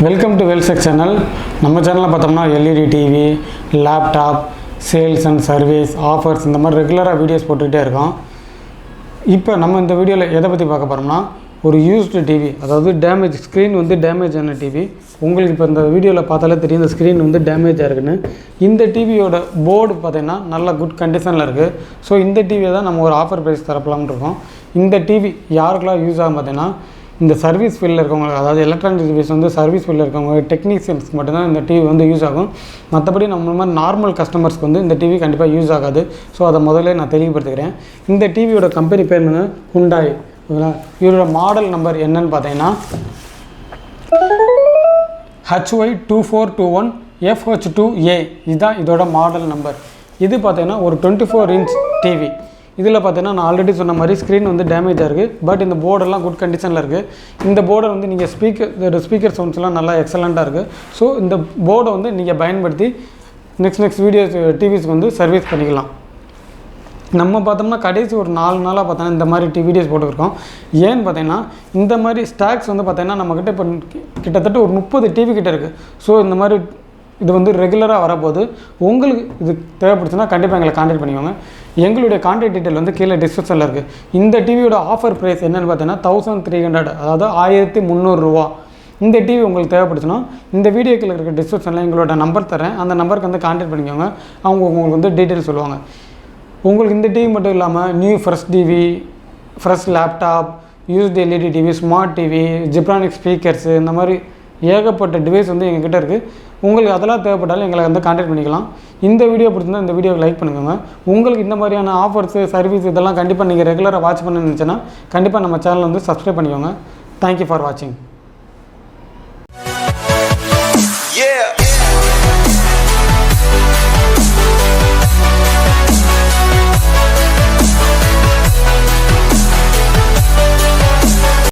Welcome to வெல்செக் channel. நம்ம சேனலில் பார்த்தோம்னா LED TV, laptop, sales and service, offers இந்த மாதிரி ரெகுலராக வீடியோஸ் போட்டுக்கிட்டே இருக்கோம். இப்போ நம்ம இந்த வீடியோவில் எதை பற்றி பார்க்க போகிறோம்னா, ஒரு யூஸ்டு டிவி, அதாவது டேமேஜ் ஸ்க்ரீன் டேமேஜ் ஆன டிவி. உங்களுக்கு இப்போ இந்த வீடியோவில் பார்த்தாலே தெரியும், இந்த ஸ்க்ரீன் டேமேஜாக இருக்குன்னு. இந்த டிவியோட போர்டு பார்த்தீங்கன்னா நல்ல குட் கண்டிஷனில் இருக்குது. ஸோ இந்த டிவியை தான் நம்ம ஒரு ஆஃபர் ப்ரைஸ் தரப்பலாம்னு இருக்கோம். இந்த டிவி யாருக்கெல்லாம் யூஸ் ஆகும் பார்த்தீங்கன்னா, இந்த சர்வீஸ் ஃபீல்டில் இருக்கவங்க, அதாவது எலக்ட்ரானிக் டிவைஸ் சர்வீஸ் ஃபீல்டில் இருக்கவங்க, டெக்னீஷியன்ஸ்க்கு மட்டும்தான் இந்த டிவி யூஸ் ஆகும். மற்றபடி நம்ம மாதிரி நார்மல் கஸ்டமர்ஸ்க்கு இந்த டிவி கண்டிப்பாக யூஸ் ஆகாது. ஸோ அதை முதல்ல நான் தெளிவுபடுத்துக்கிறேன். இந்த டிவியோட கம்பெனி பேர் என்னன்னா ஹுண்டாய். இதோட மாடல் நம்பர் என்னன்னு பார்த்தீங்கன்னா HY2421 FH2A. இதுதான் இதோட மாடல் நம்பர். இது பார்த்தீங்கன்னா ஒரு 24 இன்ச் டிவி. இதில் பார்த்தீங்கன்னா நான் ஆல்ரெடி சொன்ன மாதிரி ஸ்க்ரீன் டேமேஜாக இருக்குது. பட் இந்த போர்டெல்லாம் குட் கண்டிஷனில் இருக்குது. இந்த போர்டை நீங்கள் ஸ்பீக்கர் சவுண்ட்ஸ்லாம் நல்லா எக்ஸலண்ட்டாக இருக்குது. ஸோ இந்த போர்டை நீங்கள் பயன்படுத்தி நெக்ஸ்ட் வீடியோஸ் டிவிஸ்க்கு சர்வீஸ் பண்ணிக்கலாம். நம்ம பார்த்தோம்னா கடைசி ஒரு 4 நாளாக பார்த்தோன்னா இந்த மாதிரி வீடியோஸ் போட்டுருக்கோம். ஏன்னு பார்த்தீங்கன்னா, இந்த மாதிரி ஸ்டாக்ஸ் பார்த்தீங்கன்னா நம்மக்கிட்ட இப்போ கிட்டத்தட்ட ஒரு 30 டிவி கிட்டே இருக்குது. ஸோ இந்த மாதிரி இது ரெகுலராக வரப்போகுது. உங்களுக்கு இது தேவைப்படுச்சுன்னா கண்டிப்பாக எங்களை கான்டாக்ட் பண்ணிக்கோங்க. எங்களுடைய கான்டாக்ட் டீட்டெயில் கீழே டிஸ்கிரிப்ஷனில் இருக்குது. இந்த டிவியோட ஆஃபர் ப்ரைஸ் என்னென்னு பார்த்தீங்கன்னா 1300, அதாவது 1300 ரூபா. இந்த டிவி உங்களுக்கு தேவைப்படுச்சுன்னா இந்த வீடியோக்கில் இருக்க டிஸ்கிரிப்ஷனில் எங்களோட நம்பர் தரேன். அந்த நம்பருக்கு கான்டாக்ட் பண்ணிக்கோங்க. அவங்க உங்களுக்கு டீட்டெயில் சொல்லுவாங்க. உங்களுக்கு இந்த டிவி மட்டும் இல்லாமல் new fresh TV, fresh laptop, used LED TV, smart TV, Zebronics speakers, இந்த மாதிரி ஏகப்பட்ட டிவைஸ் எங்ககிட்ட இருக்குது. உங்களுக்கு அதெல்லாம் தேவைப்பட்டாலும் எங்களை கான்டாக்ட் பண்ணிக்கலாம். இந்த வீடியோ பிடிச்சிருந்தால் இந்த வீடியோவை லைக் பண்ணுங்க. உங்களுக்கு இந்த மாதிரியான ஆஃபர்ஸு, சர்வீஸ் இதெல்லாம் கண்டிப்பாக நீங்கள் ரெகுலராக வாட்ச் பண்ண நினச்சேன்னா கண்டிப்பாக நம்ம சேனல் சப்ஸ்கிரைப் பண்ணிக்கோங்க. தேங்க்யூ ஃபார் வாட்சிங்.